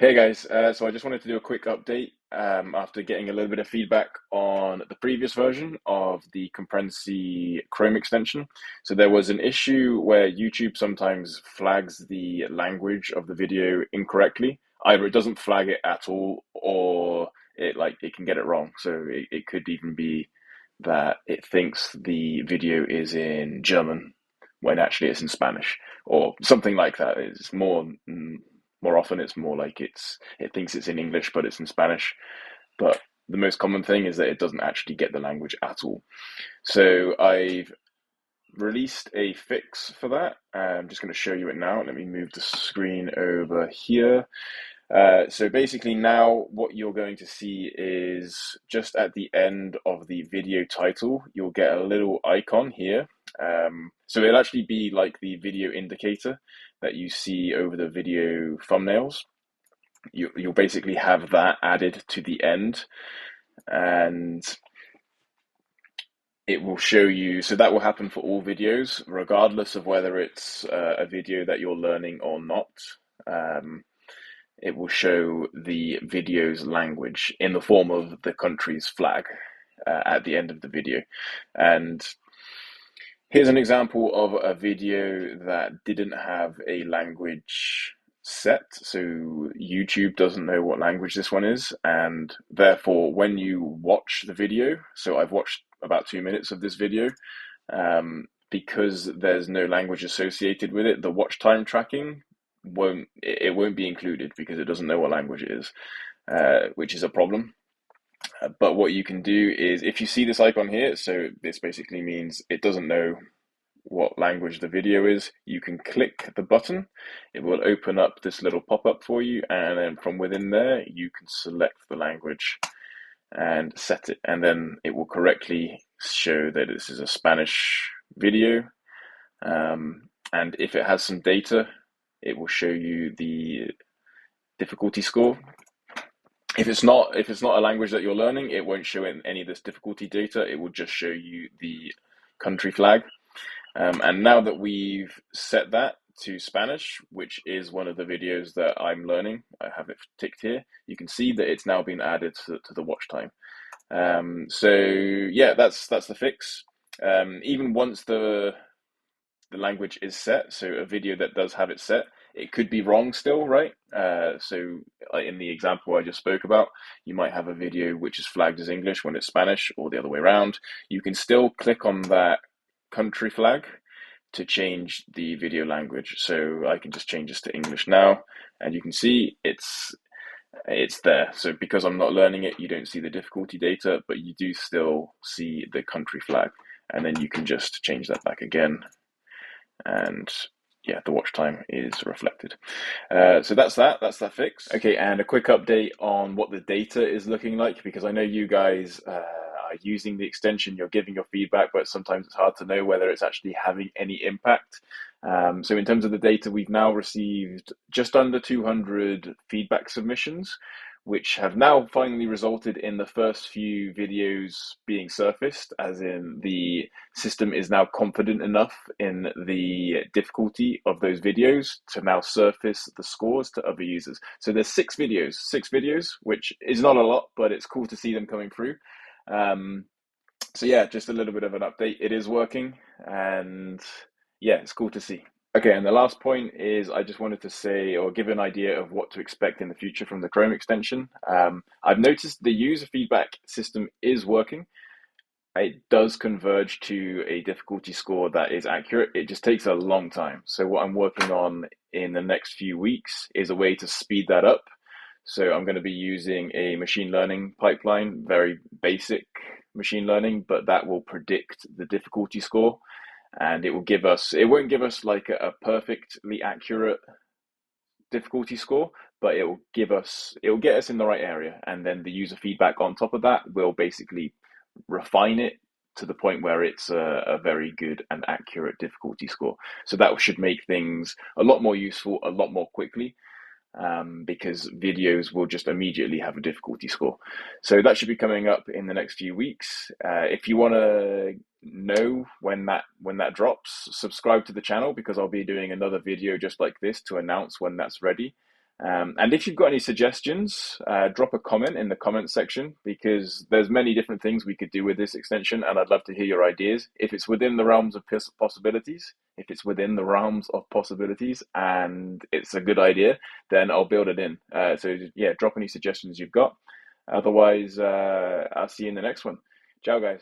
Hey guys, so I just wanted to do a quick update after getting a little bit of feedback on the previous version of the Comprensi Chrome extension. So there was an issue where YouTube sometimes flags the language of the video incorrectly. Either it doesn't flag it at all, or it can get it wrong. So it could even be that it thinks the video is in German when actually it's in Spanish, or something like that. It's more often it's more like it thinks it's in English but it's in Spanish. But the most common thing is that it doesn't actually get the language at all. So I've released a fix for that. I'm just going to show you it now. Let me move the screen over here. So basically now what you're going to see is just at the end of the video title, you'll get a little icon here. So it'll actually be like the video indicator that you see over the video thumbnails. You'll basically have that added to the end, and it will show you. So that will happen for all videos, regardless of whether it's a video that you're learning or not. It will show the video's language in the form of the country's flag at the end of the video. And here's an example of a video that didn't have a language set. So YouTube doesn't know what language this one is. And therefore, when you watch the video, so I've watched about 2 minutes of this video, because there's no language associated with it, the watch time tracking won't be included because it doesn't know what language it is, which is a problem. But what you can do is, if you see this icon here, so this basically means it doesn't know what language the video is, you can click the button. It will open up this little pop-up for you, and then from within there, you can select the language and set it, and then it will correctly show that this is a Spanish video. And if it has some data, it will show you the difficulty score. If it's not a language that you're learning, it won't show in any of this difficulty data. It will just show you the country flag. And now that we've set that to Spanish, which is one of the videos that I'm learning, I have it ticked here. You can see that it's now been added to the watch time. So yeah, that's the fix. Even once the language is set, so a video that does have it set, it could be wrong still, right? So in the example I just spoke about, you might have a video which is flagged as English when it's Spanish, or the other way around. You can still click on that country flag to change the video language. So I can just change this to English now, and you can see it's there. So because I'm not learning it, you don't see the difficulty data, but you do still see the country flag. And then you can just change that back again, and yeah, the watch time is reflected. So that's that fix. Okay, and a quick update on what the data is looking like, because I know you guys are using the extension, you're giving your feedback, but sometimes it's hard to know whether it's actually having any impact. So in terms of the data, we've now received just under 200 feedback submissions, which have now finally resulted in the first few videos being surfaced, as in the system is now confident enough in the difficulty of those videos to now surface the scores to other users. So there's six videos, which is not a lot, but it's cool to see them coming through. So yeah, just a little bit of an update. It is working, and yeah, it's cool to see. Okay, and the last point is I just wanted to say, or give an idea of what to expect in the future from the Chrome extension. I've noticed the user feedback system is working. It does converge to a difficulty score that is accurate. It just takes a long time. So what I'm working on in the next few weeks is a way to speed that up. So I'm going to be using a machine learning pipeline, very basic machine learning, but that will predict the difficulty score. And it won't give us like a perfectly accurate difficulty score, but it will get us in the right area. And then the user feedback on top of that will basically refine it to the point where it's a very good and accurate difficulty score. So that should make things a lot more useful, a lot more quickly, because videos will just immediately have a difficulty score. So that should be coming up in the next few weeks. If you want to know when that drops, subscribe to the channel, because I'll be doing another video just like this to announce when that's ready. And if you've got any suggestions, drop a comment in the comment section because there's many different things we could do with this extension, and I'd love to hear your ideas. If it's within the realms of possibilities, if it's within the realms of possibilities, and it's a good idea, then I'll build it in. So yeah, drop any suggestions you've got. Otherwise, I'll see you in the next one. Ciao, guys.